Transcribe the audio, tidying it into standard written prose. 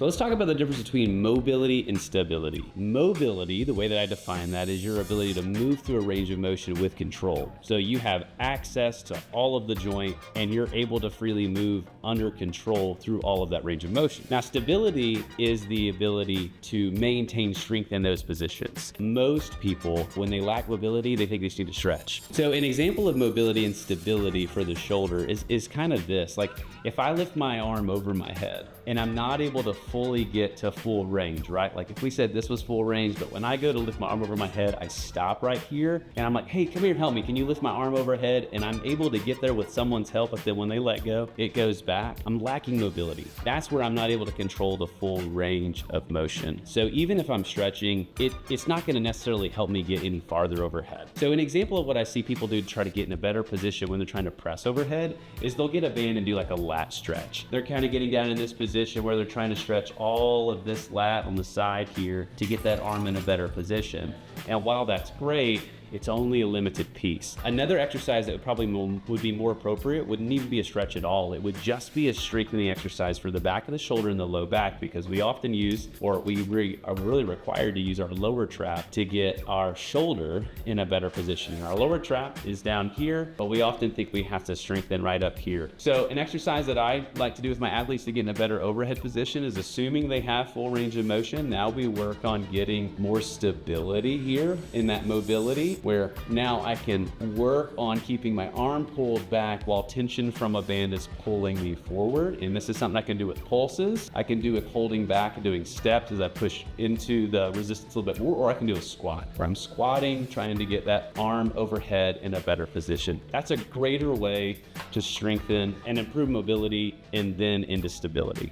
So let's talk about the difference between mobility and stability. Mobility, the way that I define that, is your ability to move through a range of motion with control. So you have access to all of the joint and you're able to freely move under control through all of that range of motion. Now, stability is the ability to maintain strength in those positions. Most people, when they lack mobility, they think they just need to stretch. So an example of mobility and stability for the shoulder is kind of this. Like if I lift my arm over my head and I'm not able to fully get to full range, right? Like if we said this was full range, but when I go to lift my arm over my head, I stop right here and I'm like, hey, come here and help me. Can you lift my arm overhead? And I'm able to get there with someone's help, but then when they let go, it goes back. I'm lacking mobility. That's where I'm not able to control the full range of motion. So even if I'm stretching, it's not gonna necessarily help me get any farther overhead. So an example of what I see people do to try to get in a better position when they're trying to press overhead is they'll get a band and do like a lat stretch. They're kind of getting down in this position where they're trying to stretch all of this lat on the side here to get that arm in a better position. And while that's great, it's only a limited piece. Another exercise that would be more appropriate wouldn't even be a stretch at all. It would just be a strengthening exercise for the back of the shoulder and the low back, because we often use, or we are really required to use, our lower trap to get our shoulder in a better position. Our lower trap is down here, but we often think we have to strengthen right up here. So an exercise that I like to do with my athletes to get in a better overhead position is, assuming they have full range of motion, now we work on getting more stability here in that mobility, where now I can work on keeping my arm pulled back while tension from a band is pulling me forward. And this is something I can do with pulses. I can do it holding back and doing steps as I push into the resistance a little bit more, or I can do a squat where I'm squatting, trying to get that arm overhead in a better position. That's a greater way to strengthen and improve mobility and then into stability.